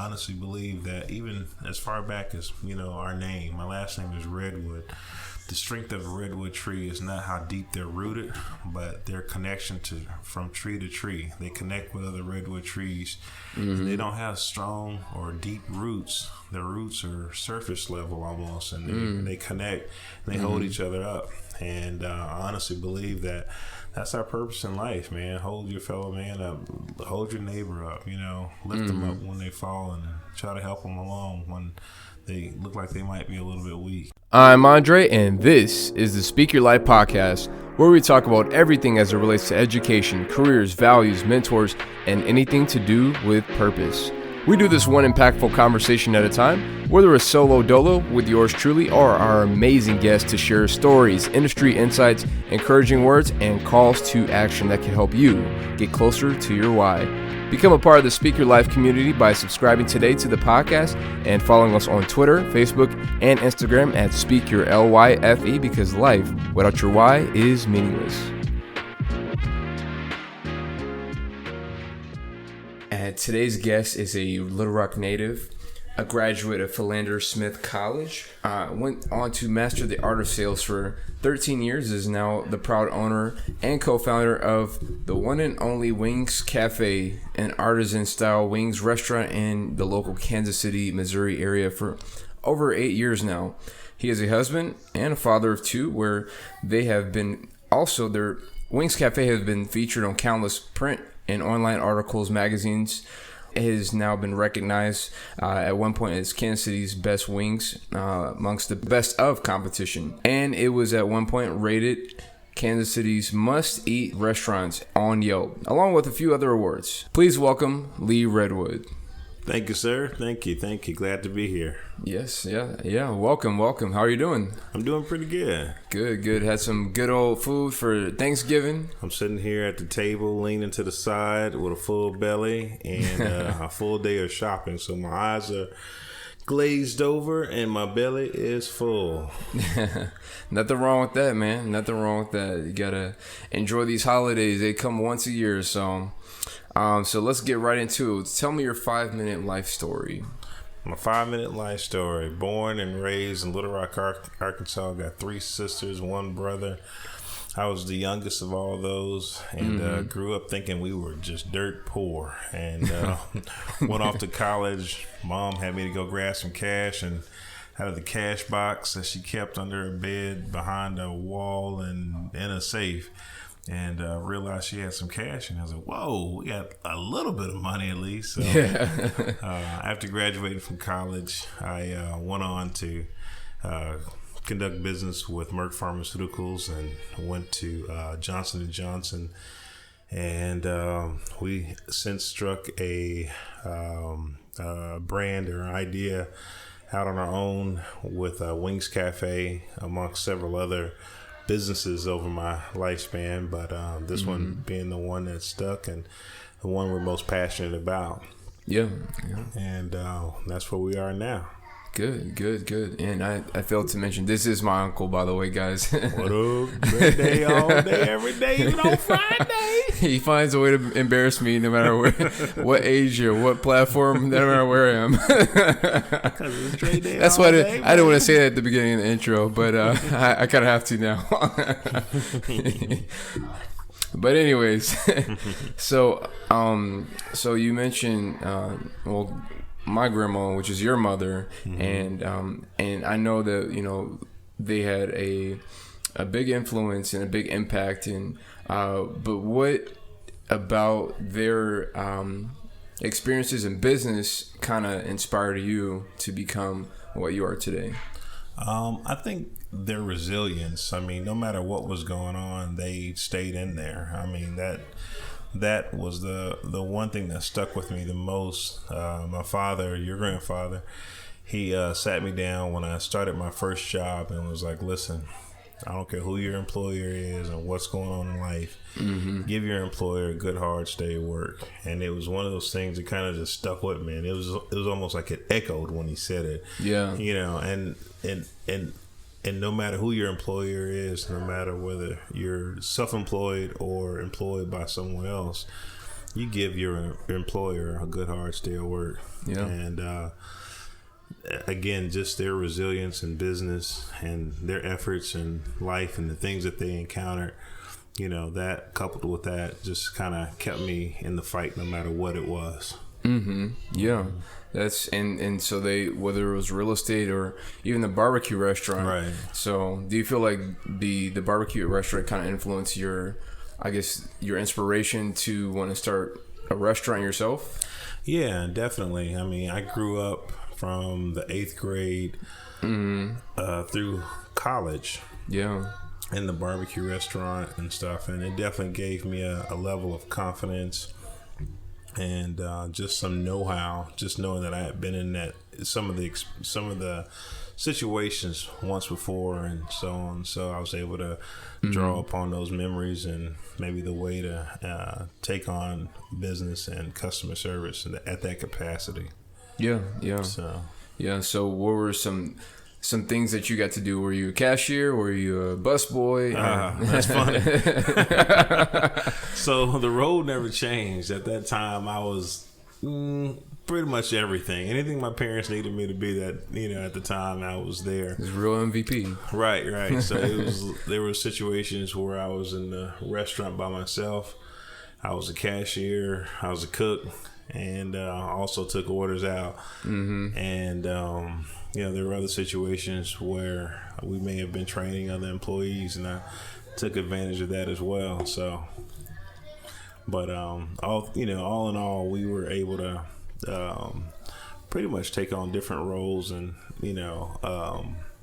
I honestly believe that even as far back as, our name, my last name is Redwood. The strength of a redwood tree is not how deep they're rooted, but their connection from tree to tree. They connect with other redwood trees. Mm-hmm. They don't have strong or deep roots. Their roots are surface level almost, and they connect. And they hold each other up. And I honestly believe that that's our purpose in life, man. Hold your fellow man up. Hold your neighbor up. Lift them up when they fall, and try to help them along when they look like they might be a little bit weak. I'm Andre, and this is the Speak Your Life podcast, where we talk about everything as it relates to education, careers, values, mentors, and anything to do with purpose. We do this one impactful conversation at a time, whether it's solo dolo with yours truly or our amazing guests to share stories, industry insights, encouraging words, and calls to action that can help you get closer to your why. Become a part of the Speak Your Life community by subscribing today to the podcast and following us on Twitter, Facebook, and Instagram at Speak Your LYFE, because life without your why is meaningless. And today's guest is a Little Rock native, a graduate of Philander Smith College, went on to master the art of sales for 13 years, is now the proud owner and co-founder of the one and only Wings Cafe, an artisan-style wings restaurant in the local Kansas City, Missouri area for over 8 years now. He is a husband and a father of two, where they have been also, their Wings Cafe has been featured on countless print and online articles, magazines. It has now been recognized at one point as Kansas City's best wings amongst the best of competition. And it was at one point rated Kansas City's must-eat restaurants on Yelp, along with a few other awards. Please welcome Lee Redwood. Thank you, sir. Thank you. Glad to be here. Yes, yeah. Welcome. How are you doing? I'm doing pretty good. Good. Had some good old food for Thanksgiving. I'm sitting here at the table, leaning to the side with a full belly and a full day of shopping. So my eyes are glazed over and my belly is full. Nothing wrong with that, man. Nothing wrong with that. You gotta enjoy these holidays. They come once a year, so let's get right into it. Tell me your 5-minute life story. My 5-minute life story. Born and raised in Little Rock, Arkansas. Got 3 sisters, 1 brother. I was the youngest of all those, and grew up thinking we were just dirt poor. And went off to college. Mom had me to go grab some cash, and out of the cash box that she kept under her bed behind a wall and in a safe, and realized she had some cash, and I was like, whoa, we got a little bit of money at least. So after graduating from college, I went on to conduct business with Merck Pharmaceuticals and went to Johnson & Johnson, and we since struck a brand or idea out on our own with Wings Cafe, amongst several other businesses over my lifespan, but this one being the one that stuck and the one we're most passionate about. Yeah. And that's where we are now. Good. And I failed to mention, this is my uncle, by the way, guys. What up? Every day, all day, every day, even on Friday. He finds a way to embarrass me no matter what age or what platform, no matter where I am. That's why I didn't want to say that at the beginning of the intro, but I kind of have to now. But anyways, so you mentioned, my grandma, which is your mother, and I know that they had a big influence and a big impact, and but what about their experiences in business kind of inspired you to become what you are today? I think their resilience. I mean, no matter what was going on, they stayed in there. I mean, that was the one thing that stuck with me the most. My father, your grandfather, he sat me down when I started my first job and was like, listen, I don't care who your employer is and what's going on in life. Give your employer a good, hard, steady work. And it was one of those things that kind of just stuck with me. And it was almost like it echoed when he said it. Yeah. And no matter who your employer is, no matter whether you're self-employed or employed by someone else, you give your employer a good hard day of work. Yeah. And again, just their resilience in business and their efforts in life and the things that they encountered, that coupled with that just kind of kept me in the fight no matter what it was. Yeah. That's and so they, whether it was real estate or even the barbecue restaurant. Right. So do you feel like the barbecue restaurant kind of influenced your inspiration to want to start a restaurant yourself? Yeah, definitely. I mean, I grew up from the 8th grade through college. Yeah. In the barbecue restaurant and stuff, and it definitely gave me a level of confidence and just some know-how, just knowing that I had been in that some of the situations once before and so on. So I was able to draw upon those memories and maybe the way to take on business and customer service at that capacity. Yeah. So what were some things that you got to do? Were you a cashier? Were you a busboy? That's funny. So the road never changed. At that time, I was pretty much everything. Anything my parents needed me to be, that at the time I was there. It was real MVP. Right. So there were situations where I was in the restaurant by myself. I was a cashier. I was a cook, and also took orders out. And there were other situations where we may have been training other employees, and I took advantage of that as well. So, but all in all, we were able to pretty much take on different roles, and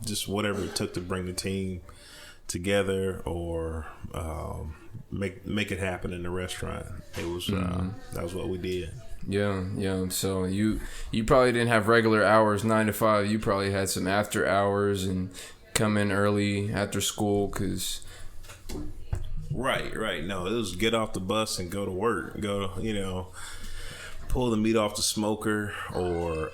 just whatever it took to bring the team together or make it happen in the restaurant. It was that was what we did. Yeah. So you probably didn't have regular hours, 9 to 5. You probably had some after hours and come in early after school, cause. Right. No, it was get off the bus and go to work. Pull the meat off the smoker, or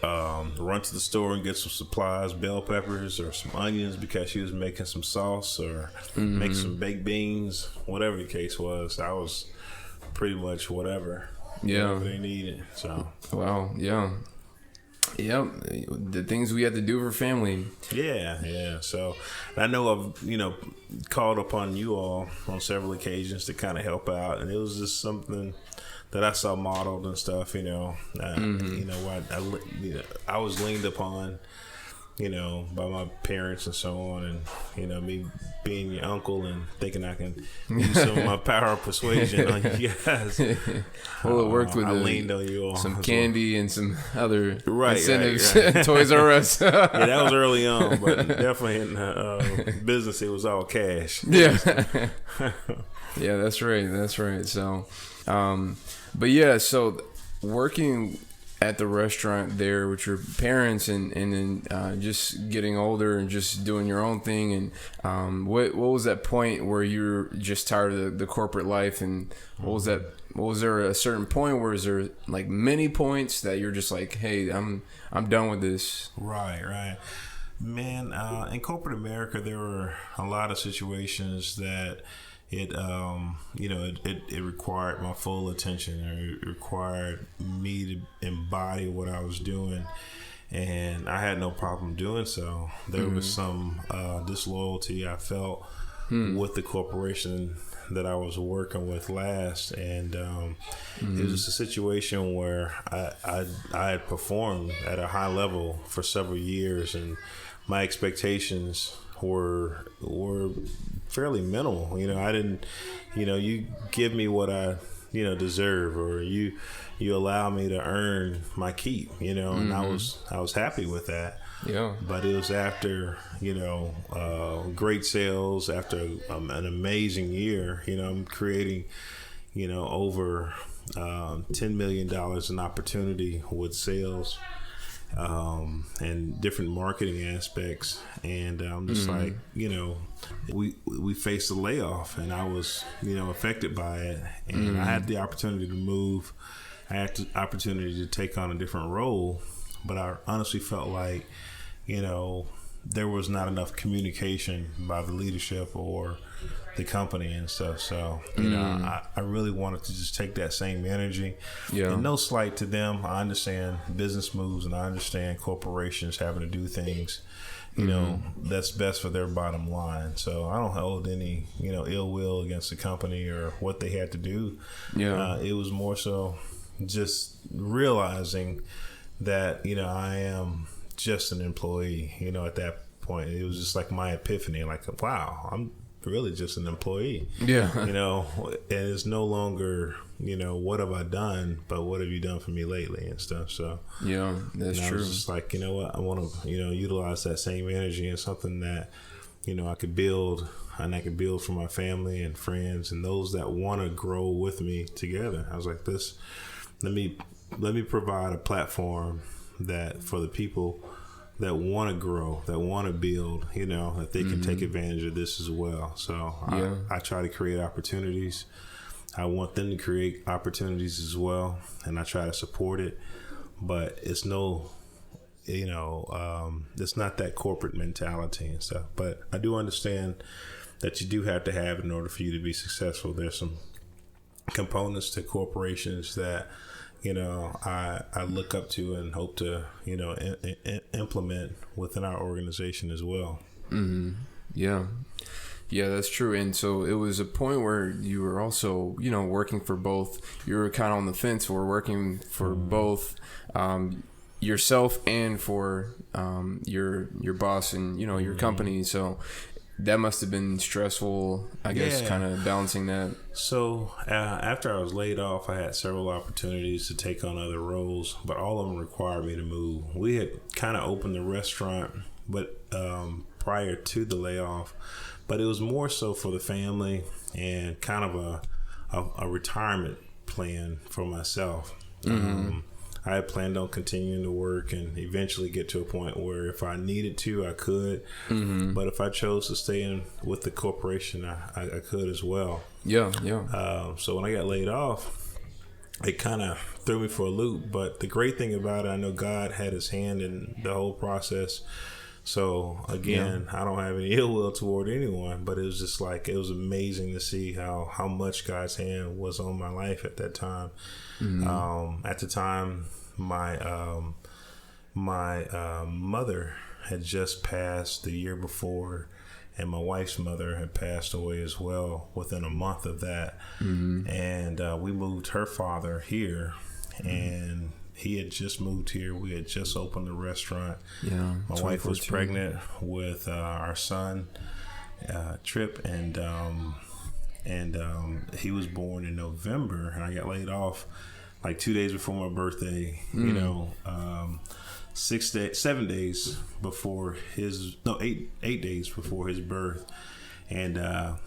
run to the store and get some supplies, bell peppers or some onions because she was making some sauce, or make some baked beans, whatever the case was. I was pretty much whatever they needed. So wow, yeah. The things we had to do for family. Yeah. So I know I've called upon you all on several occasions to kind of help out, and it was just something that I saw modeled and stuff. I was leaned upon, by my parents and so on, and me being your uncle and thinking I can use some of my power of persuasion on you guys. Well, it worked with I leaned on you all. Some candy and some other incentives. Right. Toys R Us. Yeah, that was early on, but definitely in business, it was all cash. Yeah. Yeah, that's right. So, but yeah, so working at the restaurant there with your parents, and then just getting older and just doing your own thing, and what was that point where you're just tired of the corporate life, and was there a certain point, where is there like many points that you're just like, hey, I'm done with this? Right. Man, in corporate America, there were a lot of situations that it required my full attention. It required me to embody what I was doing, and I had no problem doing so. There was some disloyalty I felt with the corporation that I was working with last, and it was just a situation where I had performed at a high level for several years, and my expectations were fairly minimal. I didn't, you give me what I, deserve, or you allow me to earn my keep, and I was happy with that. Yeah. But it was after, great sales, after an amazing year, I'm creating, over $10 million in opportunity with sales, and different marketing aspects, and I'm just like, we faced a layoff, and I was affected by it, and I had the opportunity to move. I had the opportunity to take on a different role, but I honestly felt like there was not enough communication by the leadership or the company and stuff. So, you know, I really wanted to just take that same energy. Yeah. And no slight to them. I understand business moves and I understand corporations having to do things, you know, that's best for their bottom line. So I don't hold any, you know, ill will against the company or what they had to do. Yeah. It was more so just realizing that, you know, I am just an employee. You know, at that point, it was just like my epiphany, like, wow, I'm really just an employee. Yeah. You know, and it's no longer, you know, what have I done, but what have you done for me lately and stuff. So yeah, that's true. I was just like, you know what, I want to, you know, utilize that same energy in something that, you know, I could build, and I could build for my family and friends and those that want to grow with me together. I was like, let me provide a platform that for the people that want to grow, that want to build, you know, that they can take advantage of this as well. So I try to create opportunities. I want them to create opportunities as well, and I try to support it. But it's no, you know, it's not that corporate mentality and stuff. But I do understand that you do have to have in order for you to be successful. There's some components to corporations that, you know, I look up to and hope to, you know, implement within our organization as well. Yeah. Yeah, that's true. And so it was a point where you were also, you know, working for both. You were kind of on the fence. We're working for both yourself and for your boss and, you know, your company. So that must have been stressful, I guess, kind of balancing that. So after I was laid off, I had several opportunities to take on other roles, but all of them required me to move. We had kind of opened the restaurant, but prior to the layoff, but it was more so for the family and kind of a retirement plan for myself. I had planned on continuing to work and eventually get to a point where if I needed to, I could. But if I chose to stay in with the corporation, I could as well. Yeah. So when I got laid off, it kind of threw me for a loop. But the great thing about it, I know God had his hand in the whole process. So again, I don't have any ill will toward anyone, but it was just like, it was amazing to see how much God's hand was on my life at that time. At the time, my mother had just passed the year before, and my wife's mother had passed away as well within a month of that. And we moved her father here, and he had just moved here. We had just opened the restaurant. Yeah, my wife was pregnant with our son, Trip, and he was born in November, and I got laid off like 2 days before my birthday. You know, 7 days before eight days before his birth, and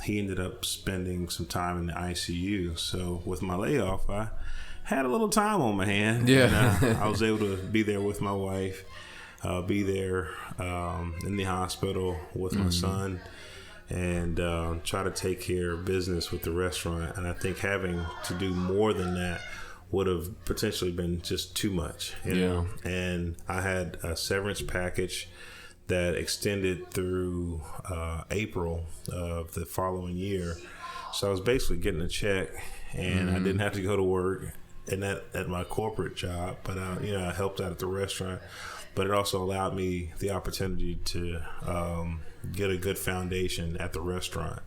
he ended up spending some time in the ICU. So with my layoff, I had a little time on my hand. Yeah, and, I was able to be there with my wife, be there in the hospital with my son, and try to take care of business with the restaurant. And I think having to do more than that would have potentially been just too much, you know. And I had a severance package that extended through April of the following year. So I was basically getting a check, and I didn't have to go to work and at my corporate job, but I helped out at the restaurant. But it also allowed me the opportunity to get a good foundation at the restaurant.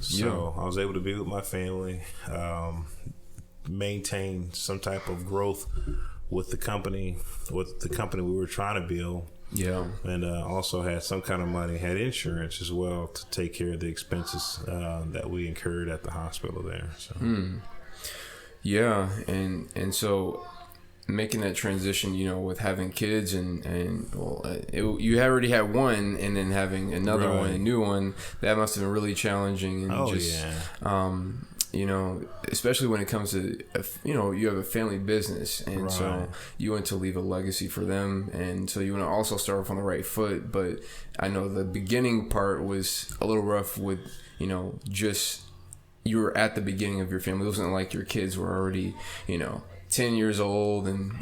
So I was able to be with my family, maintain some type of growth with the company we were trying to build. Yeah. And also had some kind of money, had insurance as well to take care of the expenses that we incurred at the hospital there. So. Yeah, and so making that transition, you know, with having kids and you already had one, and then having another one, a new one, that must have been really challenging. And you know, especially when it comes to, you know, you have a family business, and so you want to leave a legacy for them, and so you want to also start off on the right foot. But I know the beginning part was a little rough with, you know, just you were at the beginning of your family. It wasn't like your kids were already, you know, 10 years old and,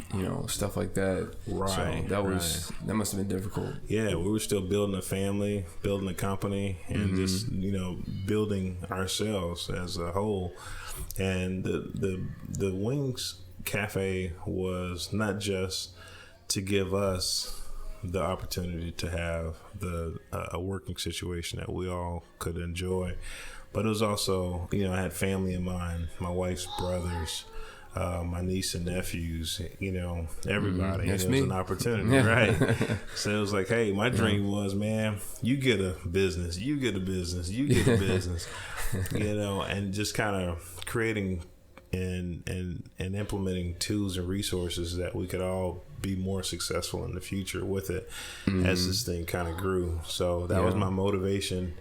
stuff like that. Right. So that must have been difficult. Yeah, we were still building a family, building a company, and just, building ourselves as a whole. And the Wings Cafe was not just to give us the opportunity to have a working situation that we all could enjoy, but it was also, I had family in mind, my wife's brothers, my niece and nephews, everybody. That's it was me. an opportunity, right? So it was like, hey, my dream was, man, you get a business, you get a business, you get a business, and just kind of creating and implementing tools and resources that we could all be more successful in the future with it as this thing kind of grew. So that was my motivation.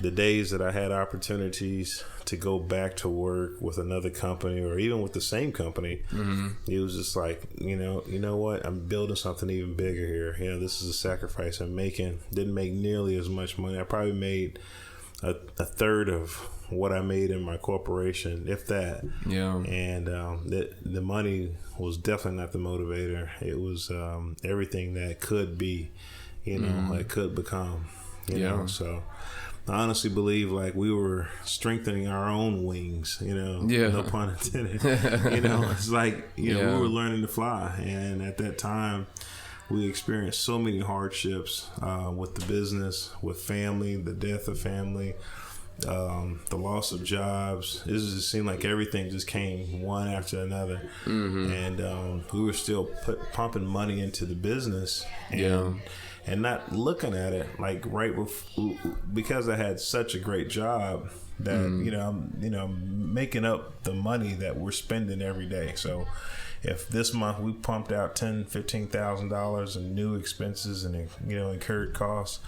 The days that I had opportunities to go back to work with another company or even with the same company, it was just like, you know what? I'm building something even bigger here. This is a sacrifice I'm making. Didn't make nearly as much money. I probably made a third of what I made in my corporation, if that. Yeah. And the money was definitely not the motivator. It was everything that could be, like could become, know. So I honestly believe like we were strengthening our own wings, no pun intended. It's like, we were learning to fly. And at that time, we experienced so many hardships with the business, with family, the death of family, the loss of jobs. It just seemed like everything just came one after another. And we were still pumping money into the business and not looking at it like because I had such a great job that I'm making up the money that we're spending every day. So if this month we pumped out $10,000-$15,000 in new expenses and incurred costs,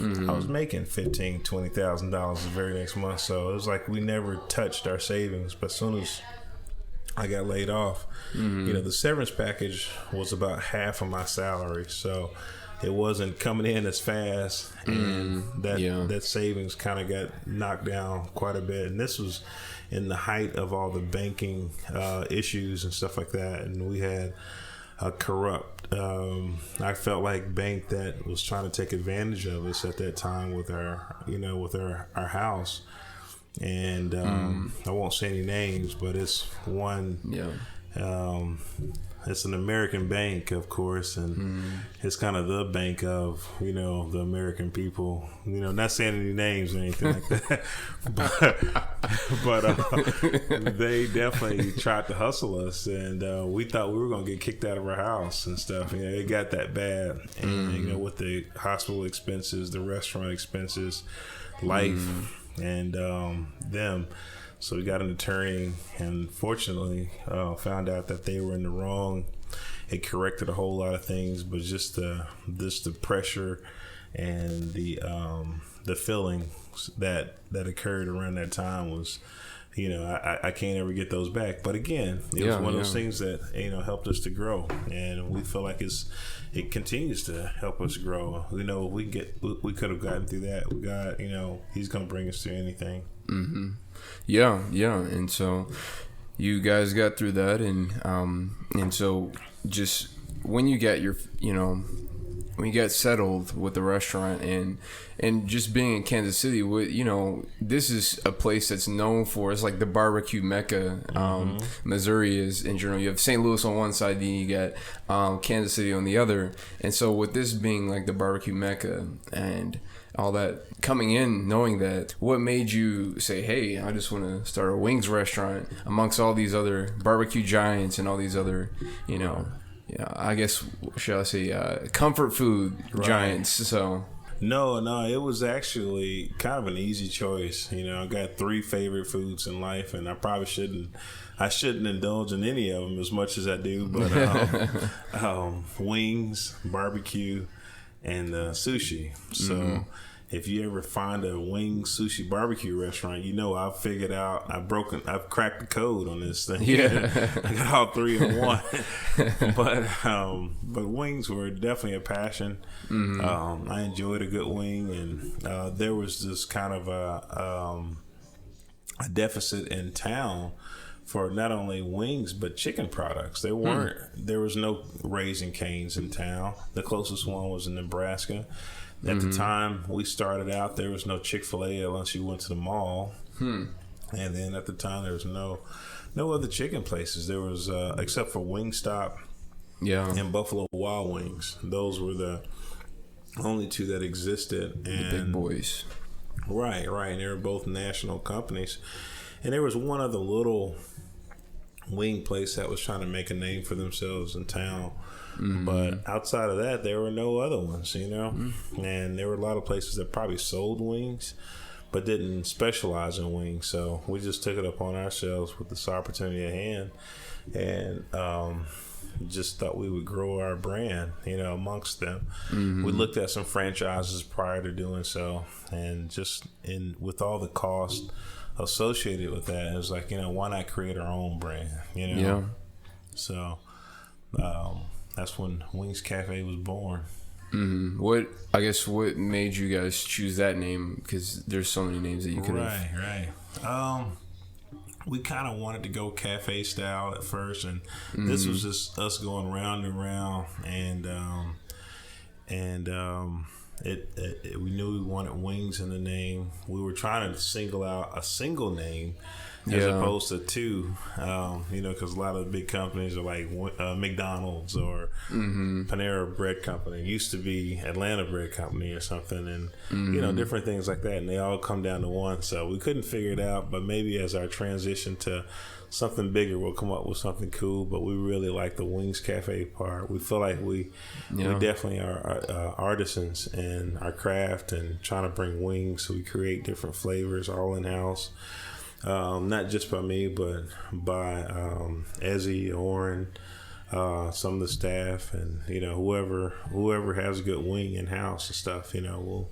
I was making $15,000-$20,000 the very next month. So it was like we never touched our savings. But as soon as I got laid off, the severance package was about half of my salary. So it wasn't coming in as fast, and that savings kind of got knocked down quite a bit. And this was in the height of all the banking issues and stuff like that. And we had a corrupt, I felt like bank that was trying to take advantage of us at that time with our house. And I won't say any names, but it's one. It's an American bank, of course, and it's kind of the bank of, the American people. Not saying any names or anything like that, but they definitely tried to hustle us, and we thought we were going to get kicked out of our house and stuff. It got that bad, and with the hospital expenses, the restaurant expenses, life, and them. So we got an attorney, and fortunately found out that they were in the wrong. It corrected a whole lot of things, but just the pressure and the feelings that occurred around that time was, I can't ever get those back. But again, it was one of those things that helped us to grow, and we feel like it continues to help us grow. We could have gotten through that. God, He's gonna bring us through anything. Yeah, and so you guys got through that, and so just when you get when you get settled with the restaurant and just being in Kansas City, this is a place that's known for, it's like the barbecue mecca. Missouri is in general. You have St. Louis on one side, then you got Kansas City on the other, and so with this being like the barbecue mecca and all that, coming in knowing that, what made you say, hey, I just want to start a wings restaurant amongst all these other barbecue giants and all these other, I guess, shall I say, comfort food giants? So No, it was actually kind of an easy choice. I got 3 favorite foods in life, and I probably shouldn't indulge in any of them as much as I do, but wings, barbecue, and sushi. So if you ever find a wing, sushi, barbecue restaurant, I've figured out, I've cracked the code on this thing. I got all 3 in one. But wings were definitely a passion. I enjoyed a good wing, and there was this kind of a deficit in town for not only wings but chicken products. There was no Raising Cane's in town. The closest one was in Nebraska. At the time we started out, there was no Chick-fil-A unless you went to the mall. And then at the time there was no other chicken places. There was except for Wingstop and Buffalo Wild Wings. Those were the only two that existed. And the big boys. Right. And they were both national companies. And there was one other little wing place that was trying to make a name for themselves in town. But outside of that, there were no other ones, And there were a lot of places that probably sold wings, but didn't specialize in wings. So we just took it upon ourselves with this opportunity at hand, and just thought we would grow our brand, amongst them. We looked at some franchises prior to doing so, and just with all the cost associated with that, it was like, why not create our own brand, So that's when Wings Cafe was born. What made you guys choose that name? Because there's so many names that you could have. Right. We kind of wanted to go cafe style at first, and this was just us going round and round, and we knew we wanted wings in the name. We were trying to single out a single name as opposed to two, because a lot of the big companies are like McDonald's or Panera Bread Company. It used to be Atlanta Bread Company or something, and different things like that, and they all come down to one. So we couldn't figure it out, but maybe as our transition to something bigger, we'll come up with something cool. But we really like the Wings Cafe part. We feel like we definitely are artisans in our craft and trying to bring wings. So we create different flavors all in house. Not just by me, but by Ezzy, Oren, some of the staff, and whoever has a good wing in house and stuff. We'll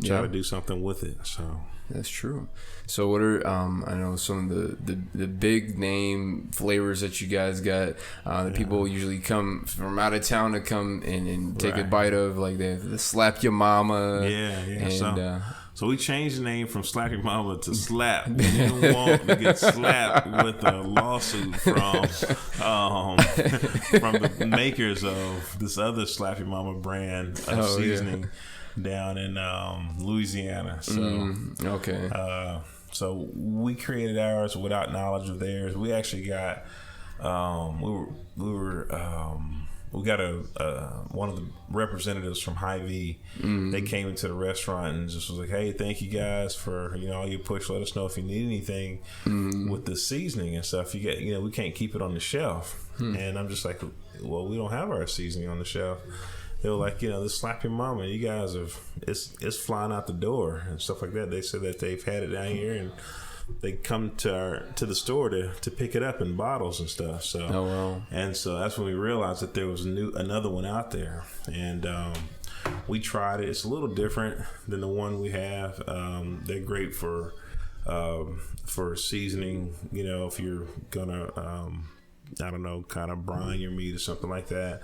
try to do something with it. So that's true. So what are I know some of the big name flavors that you guys got that people usually come from out of town to come in and take a bite of, like the Slap Your Mama. And, so we changed the name from Slap Your Mama to Slap. We didn't want to get slapped with a lawsuit from the makers of this other Slap Your Mama brand of seasoning down in Louisiana. So so we created ours without knowledge of theirs. We actually got we got one of the representatives from Hy-Vee. They came into the restaurant and just was like, "Hey, thank you guys for all your push. Let us know if you need anything with the seasoning and stuff. You get we can't keep it on the shelf." And I'm just like, "Well, we don't have our seasoning on the shelf." They were like, this Slap Your Mama, you guys it's flying out the door and stuff like that. They said that they've had it down here and they come to the store to pick it up in bottles and stuff. So, and so that's when we realized that there was another one out there, and we tried it. It's a little different than the one we have. They're great for seasoning. If you're gonna, kind of brine your meat or something like that.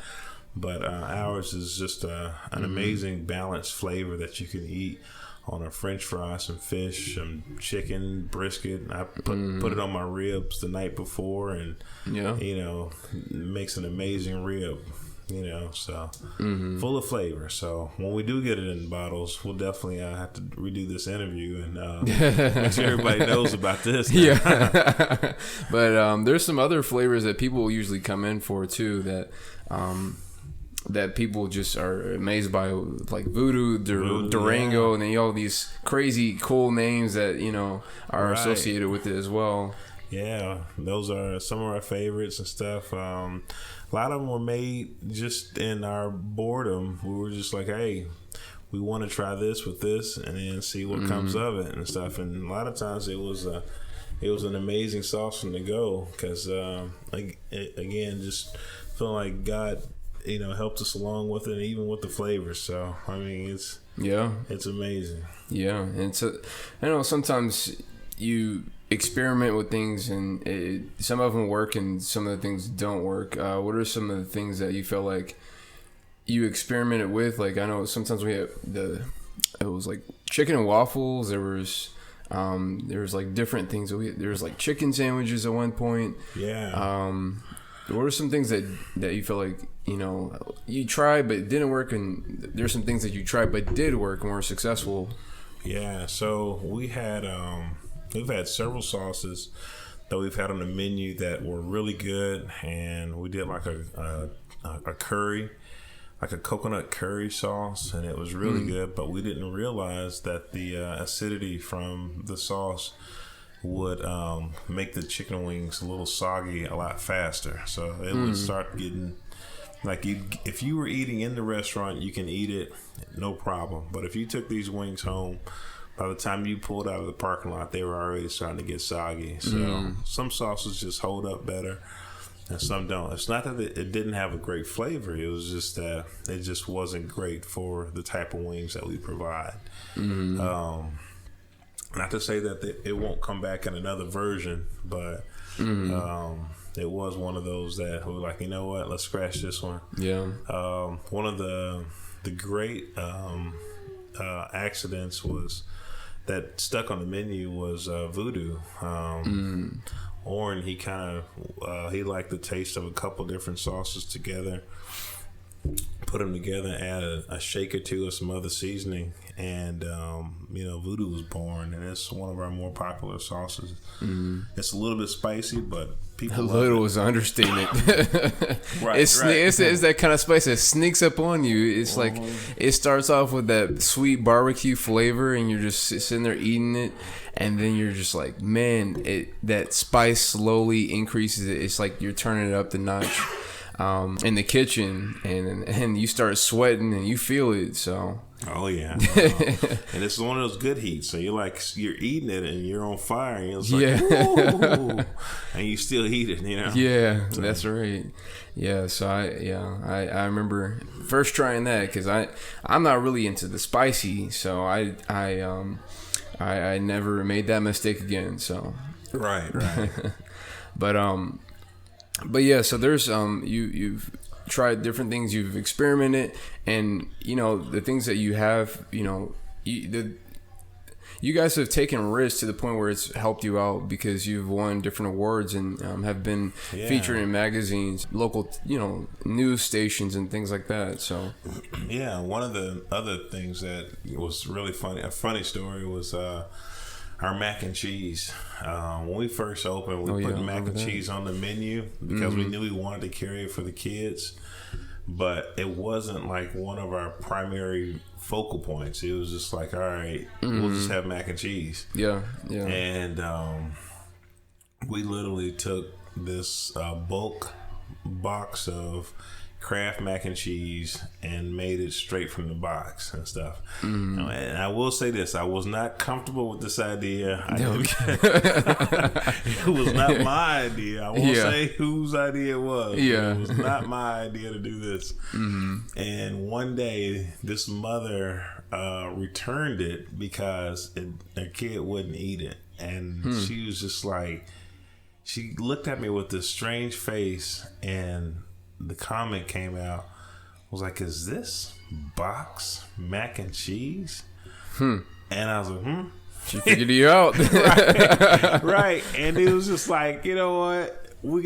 But ours is just an amazing balanced flavor that you can eat on a French fry, some fish, some chicken, brisket. I put it on my ribs the night before, and it makes an amazing rib. So full of flavor. So when we do get it in bottles, we'll definitely have to redo this interview and make sure everybody knows about this. But there's some other flavors that people usually come in for too that people just are amazed by, like Voodoo, Durango, and then all these crazy cool names that are associated with it as well. Yeah, those are some of our favorites and stuff. A lot of them were made just in our boredom. We were just like, hey, we want to try this with this and then see what comes of it and stuff. And a lot of times it was an amazing sauce from the go, because again, just feeling like God helped us along with it, and even with the flavors. So I mean, it's amazing. Yeah, and so I know sometimes you experiment with things, and some of them work, and some of the things don't work. What are some of the things that you feel like you experimented with? Like I know sometimes we have it was like chicken and waffles. There was There's like different things. There's like chicken sandwiches at one point. Yeah. What are some things that you feel like, you know, you tried but it didn't work, and there's some things that you tried but did work and were successful? Yeah. So we've had several sauces that we've had on the menu that were really good, and we did like a curry, like a coconut curry sauce, and it was really good, but we didn't realize that the acidity from the sauce would make the chicken wings a little soggy a lot faster. So it would start getting like, if you were eating in the restaurant, you can eat it, no problem. But if you took these wings home, by the time you pulled out of the parking lot, they were already starting to get soggy. So some sauces just hold up better and some don't. It's not that it didn't have a great flavor. It was just that it just wasn't great for the type of wings that we provide. Not to say that it won't come back in another version, but it was one of those that we were like, you know what, let's scratch this one. Yeah. One of the great accidents was that stuck on the menu was voodoo. Oren, he kind of he liked the taste of a couple different sauces together, put them together, added a shake or two of some other seasoning, and voodoo was born, and it's one of our more popular sauces. It's a little bit spicy, but people love it. Was an understatement. It's that kind of spice that sneaks up on you. It's like it starts off with that sweet barbecue flavor, and you're just sitting there eating it, and then you're just like, man, that spice slowly increases. It's like you're turning it up the notch in the kitchen, and you start sweating and you feel it. So and it's one of those good heats, so you're eating it and you're on fire, and it's like, woo, and you still eat it, so. That's right. So I remember first trying that, because I'm not really into the spicy, so I never made that mistake again. So right. But yeah, so there's you've tried different things, you've experimented, and the things that you have, you guys have taken risks to the point where it's helped you out, because you've won different awards and have been featured in magazines, local news stations and things like that. So one of the other things that was really funny, a funny story, was our mac and cheese. When we first opened, we put mac and cheese on the menu because we knew we wanted to carry it for the kids, but it wasn't like one of our primary focal points. It was just like, all right, we'll just have mac and cheese. And we literally took this bulk box of Kraft mac and cheese and made it straight from the box and stuff. And I will say this, I was not comfortable with this idea. It was not my idea. I won't say whose idea it was. It was not my idea to do this. And one day this mother returned it because her kid wouldn't eat it, and she was just like, she looked at me with this strange face, and the comment came out, was like, is this box mac and cheese? And I was like, She figured you out. right. And it was just like, you know what? We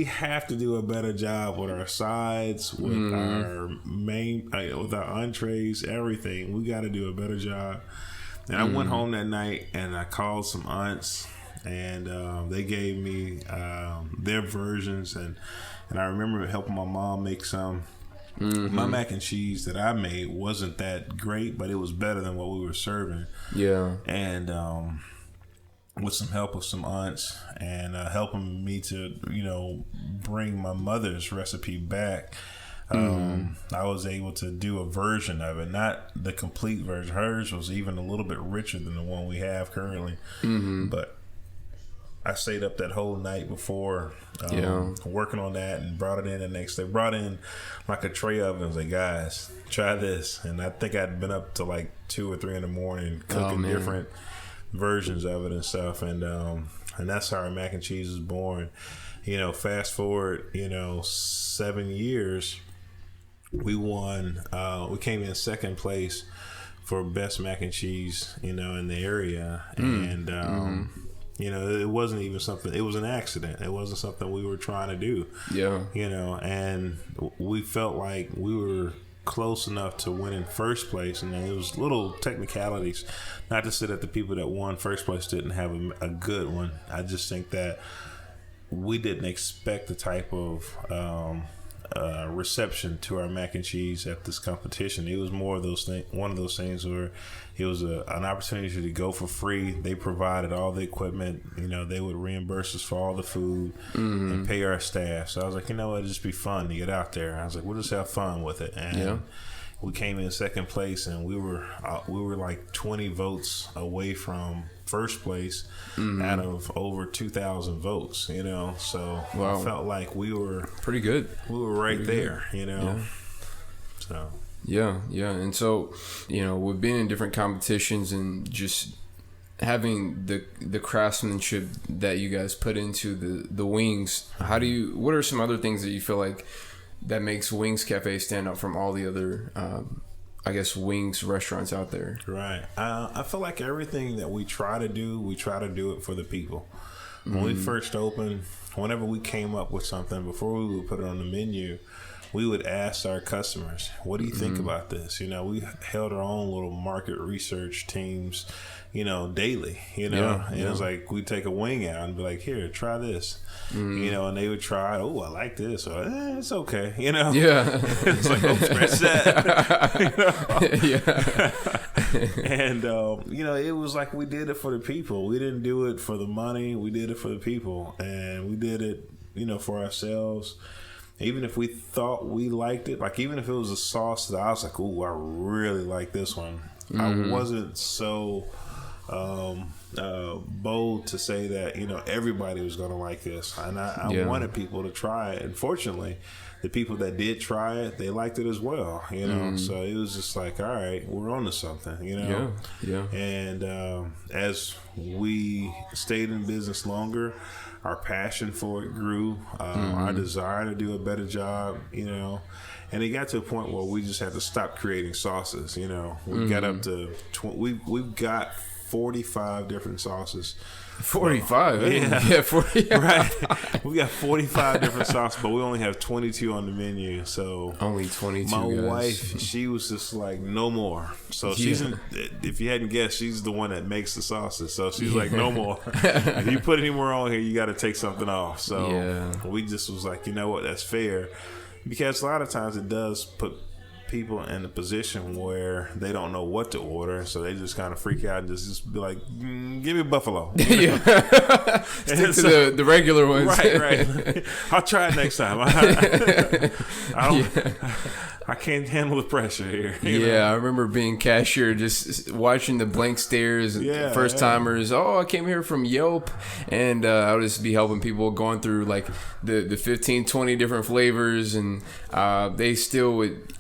have to do a better job with our sides, with our with our entrees, everything. We got to do a better job. And I went home that night and I called some aunts, and they gave me their versions, and I remember helping my mom make some. My mac and cheese that I made wasn't that great, but it was better than what we were serving. And with some help of some aunts and helping me to, bring my mother's recipe back, I was able to do a version of it, not the complete version. Hers was even a little bit richer than the one we have currently. But I stayed up that whole night before working on that, and brought it in the next day. Brought in like a tray of it and was like, guys, try this. And I think I'd been up to like 2 or 3 in the morning cooking different versions of it and stuff. And that's how our mac and cheese was born. Fast forward, 7 years, we won. We came in second place for best mac and cheese, in the area. And, it wasn't even something, it was an accident. It wasn't something we were trying to do. Yeah. And we felt like we were close enough to winning first place, and it was little technicalities. Not to say that the people that won first place didn't have a good one. I just think that we didn't expect the type of reception to our mac and cheese at this competition. It was more of one of those things where it was an opportunity to go for free. They provided all the equipment. They would reimburse us for all the food and pay our staff. So I was like, it'd just be fun to get out there. I was like, we'll just have fun with it. And we came in second place, and we were like 20 votes away from first place out of over 2,000 votes. So I felt like we were pretty good. We were right there. So. Yeah. And so, with being in different competitions and just having the craftsmanship that you guys put into the wings, what are some other things that you feel like that makes Wings Cafe stand out from all the other, wings restaurants out there? Right. I feel like everything that we try to do it for the people. When we first opened, whenever we came up with something, before we would put it on the menu, we would ask our customers, what do you think about this? We held our own little market research teams, daily, and it was like, we'd take a wing out and be like, here, try this, and they would try it. Oh, I like this. Or, it's okay. Yeah. It's like, oh, scratch that. And, it was like, we did it for the people. We didn't do it for the money. We did it for the people, and we did it, for ourselves. Even if we thought we liked it, like even if it was a sauce that I was like, "Ooh, I really like this one," I wasn't so bold to say that everybody was going to like this, and I wanted people to try it. And fortunately, the people that did try it, they liked it as well. So it was just like, all right, we're on to something. Yeah. And as we stayed in business longer, our passion for it grew, our desire to do a better job, and it got to a point where we just had to stop creating sauces. We got up to we've got 45 different sauces. 45? Yeah, 40. Right. We got 45 different sauces, but we only have 22 on the menu. So only 22. My wife, she was just like, no more. So she's if you hadn't guessed, she's the one that makes the sauces. So she's like, no more. If you put any more on here, you got to take something off. So we just was like, you know what, that's fair, because a lot of times it does put people in a position where they don't know what to order, so they just kind of freak out and just be like, give me buffalo. Stick to the regular ones. Right. I'll try it next time. I can't handle the pressure here. I remember being cashier, just watching the blank stares, first timers. Oh, I came here from Yelp, and I would just be helping people going through like the 15, 20 different flavors, and they still would,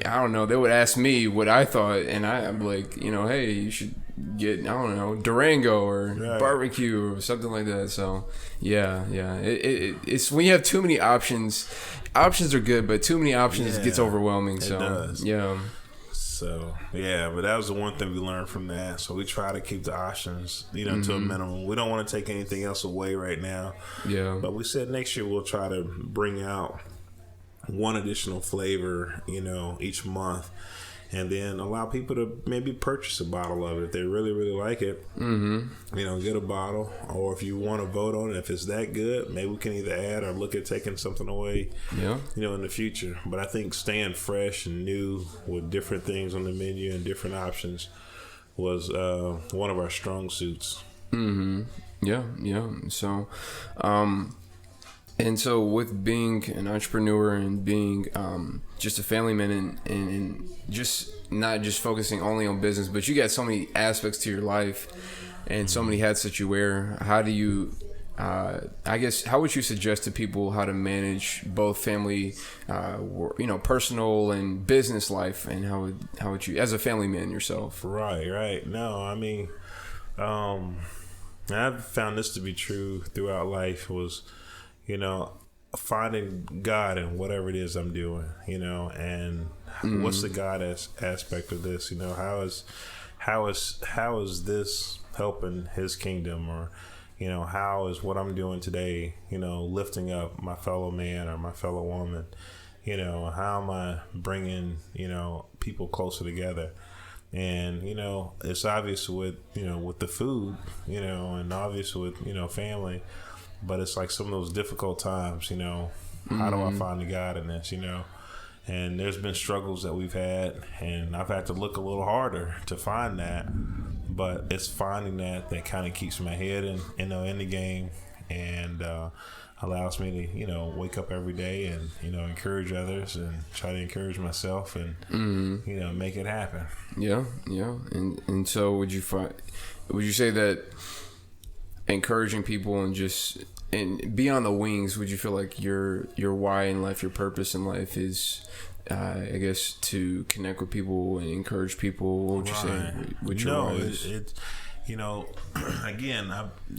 I don't know, they would ask me what I thought, and I'm like, hey, you should get, I don't know, Durango or barbecue or something like that. So it's when you have too many options are good, but too many options gets overwhelming. It does. So but that was the one thing we learned from that. So we try to keep the options, to a minimum. We don't want to take anything else away right now. But we said next year we'll try to bring out one additional flavor, each month, and then allow people to maybe purchase a bottle of it if they really, really like it. Get a bottle, or if you want to vote on it, if it's that good, maybe we can either add or look at taking something away, in the future. But I think staying fresh and new with different things on the menu and different options was one of our strong suits. So and so with being an entrepreneur and being just a family man and just not just focusing only on business, but you got so many aspects to your life and so many hats that you wear, how do you, how would you suggest to people how to manage both family, personal and business life, and how would you, as a family man yourself? Right. No, I mean, I've found this to be true throughout life was, finding God in whatever it is I'm doing, and what's the God aspect of this? You know, how is this helping His kingdom, or you know, how is what I'm doing today, you know, lifting up my fellow man or my fellow woman? You know, how am I bringing, you know, people closer together? And, you know, it's obvious with, you know, with the food, you know, and obvious with, you know, family, but it's like some of those difficult times, you know, how do I find the God in this, you know? And there's been struggles that we've had, and I've had to look a little harder to find that, but it's finding that kind of keeps my head in, you know, in the game, and allows me to, you know, wake up every day and, you know, encourage others and try to encourage myself and, you know, make it happen. Yeah. And so would you say that encouraging people and beyond the wings, would you feel like your why in life, your purpose in life is, I guess, to connect with people and encourage people? What would you say? What your why is? It's you know, again,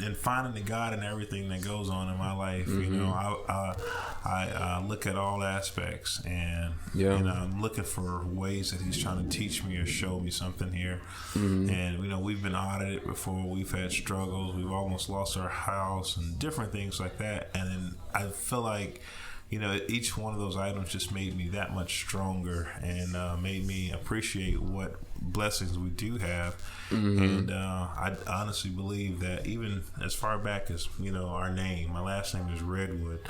in finding the God in everything that goes on in my life, you know, I look at all aspects, and you know, I'm looking for ways that He's trying to teach me or show me something here. And you know, we've been audited before, we've had struggles, we've almost lost our house, and different things like that. And then I feel like, you know, each one of those items just made me that much stronger, and made me appreciate what blessings we do have. And I honestly believe that even as far back as, you know, our name, my last name is Redwood.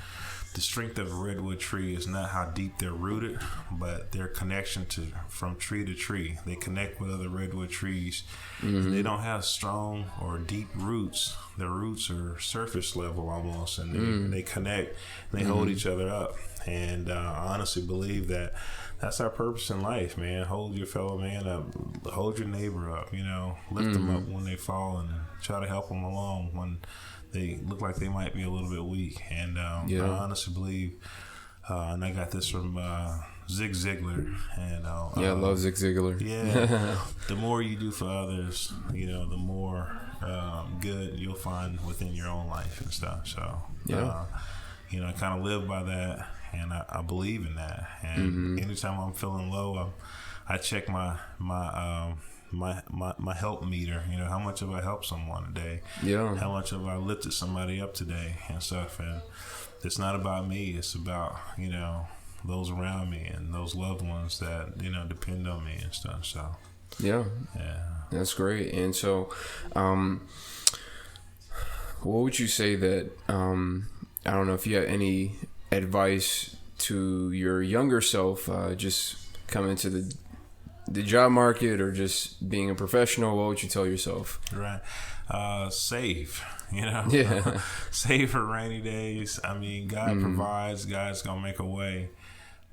The strength of a redwood tree is not how deep they're rooted, but their connection from tree to tree. They connect with other redwood trees. And they don't have strong or deep roots. Their roots are surface level almost, and they connect. And they hold each other up. And I honestly believe that that's our purpose in life, man. Hold your fellow man up. Hold your neighbor up, you know. Lift them up when they fall, and try to help them along when they look like they might be a little bit weak. And I honestly believe, and I got this from Zig Ziglar. And I love Zig Ziglar. Yeah. The more you do for others, you know, the more good you'll find within your own life and stuff. So, you know, I kind of live by that. And I believe in that. And anytime I'm feeling low, I check my help meter. You know, how much have I helped someone today? Yeah. How much have I lifted somebody up today and stuff? And it's not about me. It's about, you know, those around me and those loved ones that, you know, depend on me and stuff. So yeah, that's great. And so, what would you say that? I don't know if you have any advice to your younger self, just coming to the job market or just being a professional. What would you tell yourself? Right. Save, you know. Save for rainy days. I mean, God provides. God's gonna make a way.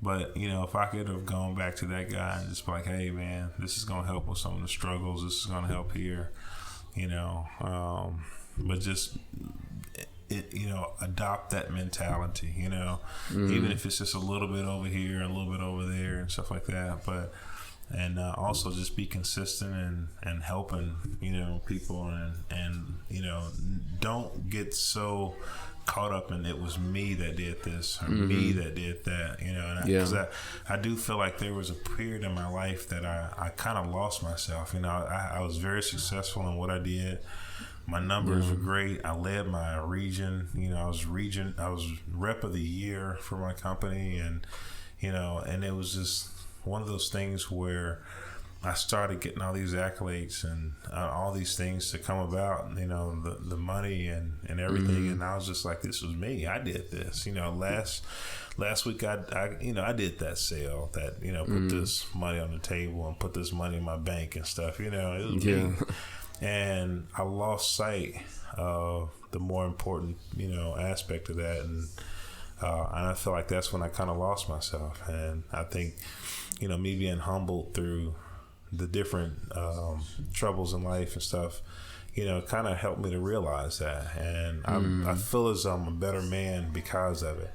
But, you know, if I could have gone back to that guy and just be like, hey man, this is gonna help with some of the struggles, this is gonna help here, you know, but just you know, adopt that mentality, you know, even if it's just a little bit over here and a little bit over there and stuff like that. But, and also just be consistent and helping, you know, people, and, you know, don't get so caught up in it was me that did this or me that did that, you know, because I do feel like there was a period in my life that I kind of lost myself. You know, I was very successful in what I did. My numbers were great. I led my region. You know, I was rep of the year for my company, and you know, and it was just one of those things where I started getting all these accolades and all these things to come about. You know, the money and everything, and I was just like, this was me. I did this. You know, last week I you know, I did that sale that, you know, put this money on the table and put this money in my bank and stuff. You know, it was me. And I lost sight of the more important, you know, aspect of that, and I feel like that's when I kind of lost myself. And I think, you know, me being humbled through the different troubles in life and stuff, you know, kind of helped me to realize that. And I feel as though I'm a better man because of it.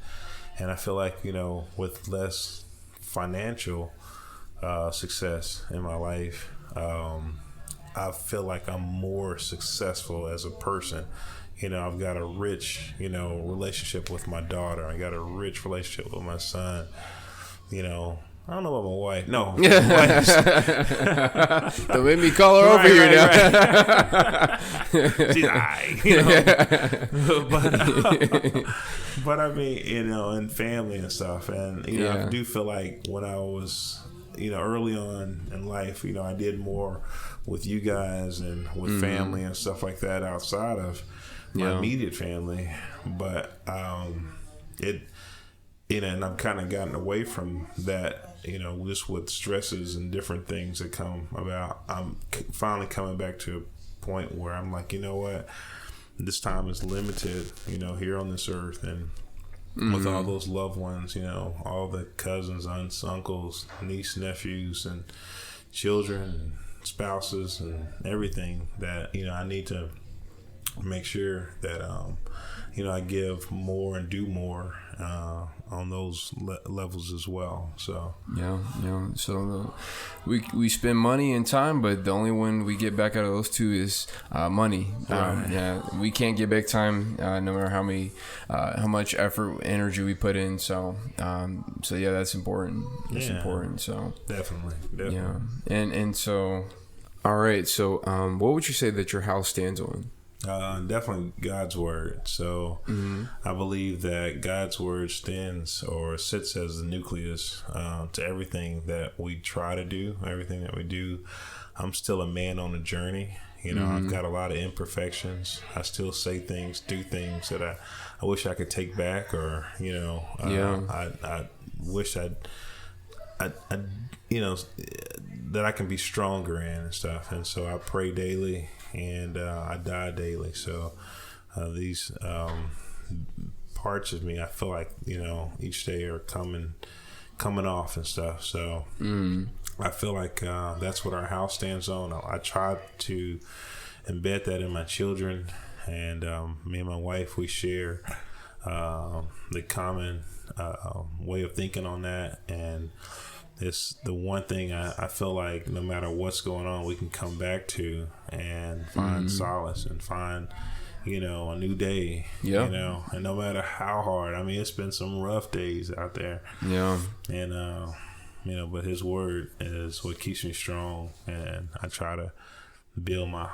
And I feel like, you know, with less financial success in my life, I feel like I'm more successful as a person. You know, I've got a rich, you know, relationship with my daughter. I got a rich relationship with my son. You know, I don't know about my wife. No. Don't make me call her over here now. She's but I mean, and family and stuff. And, I do feel like when I was, early on in life, I did more with you guys and with family and stuff like that outside of my immediate family. But and I've kind of gotten away from that, just with stresses and different things that come about. I'm finally coming back to a point where I'm like, you know what, this time is limited, here on this earth, and with all those loved ones, all the cousins, aunts, uncles, nieces, nephews, and children, and spouses, and everything that, I need to make sure that, I give more and do more on those levels as well. So so we spend money and time, but the only one we get back out of those two is money. Right. We can't get back time, no matter how much effort, energy we put in. So that's important. That's important. So definitely. And so, all right. So what would you say that your house stands on? Definitely God's word. So I believe that God's word stands or sits as the nucleus to everything that we try to do, everything that we do. I'm still a man on a journey. I've got a lot of imperfections. I still say things, do things that I wish I could take back, or I wish that I can be stronger in and stuff. And so I pray daily. And I die daily. So these parts of me, I feel like, each day are coming off and stuff. So I feel like that's what our house stands on. I try to embed that in my children. And me and my wife, we share the common way of thinking on that. And it's the one thing I feel like no matter what's going on, we can come back to and find solace and find, a new day, and no matter how hard, it's been some rough days out there. Yeah. And, but his word is what keeps me strong. And I try to build my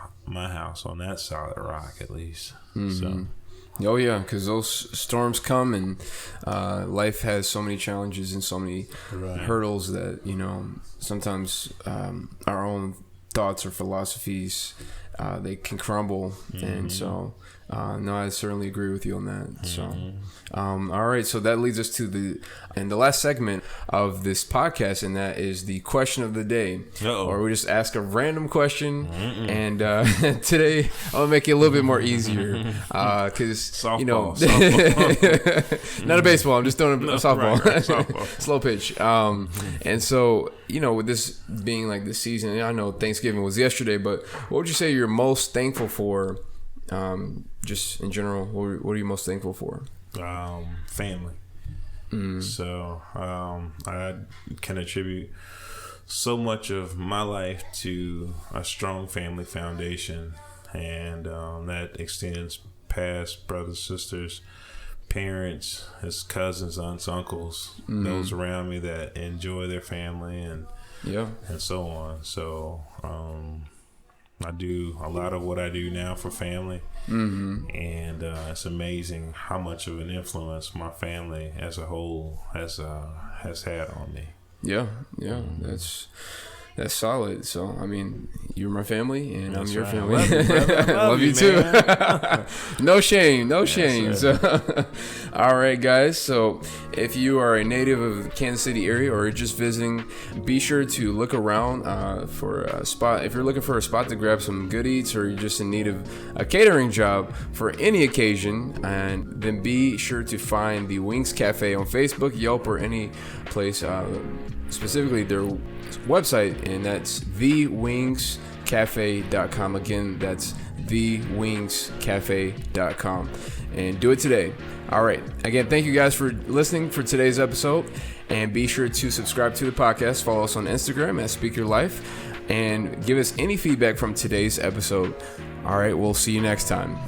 house on that solid rock at least. So. Oh yeah, because those storms come, and life has so many challenges and so many hurdles that sometimes our own thoughts or philosophies they can crumble, and so I certainly agree with you on that. So all right, so that leads us to the last segment of this podcast, and that is the question of the day. Or we just ask a random question, and today I'll make it a little bit more easier because softball. Not a baseball, I'm just throwing a softball. Right, softball. Slow pitch. And so with this being like this season, I know Thanksgiving was yesterday, but what would you say you're most thankful for? Just in general, what are you most thankful for? Family. So I can attribute so much of my life to a strong family foundation, and that extends past brothers, sisters, parents, his cousins, aunts, uncles, those around me that enjoy their family and so on. So I do a lot of what I do now for family, and it's amazing how much of an influence my family as a whole has had on me. That's solid. So you're my family, and I'm your family. I love you too. No shame. So, all right, guys. So if you are a native of the Kansas City area or just visiting, be sure to look around for a spot. If you're looking for a spot to grab some good eats, or you're just in need of a catering job for any occasion, and then be sure to find the Wings Cafe on Facebook, Yelp, or any place. Specifically their website, and that's thewingscafe.com. Again, that's thewingscafe.com, and do it today. All right, again, thank you guys for listening for today's episode, and be sure to subscribe to the podcast. Follow us on Instagram at Speak Your Life, and give us any feedback from today's episode. All right, we'll see you next time.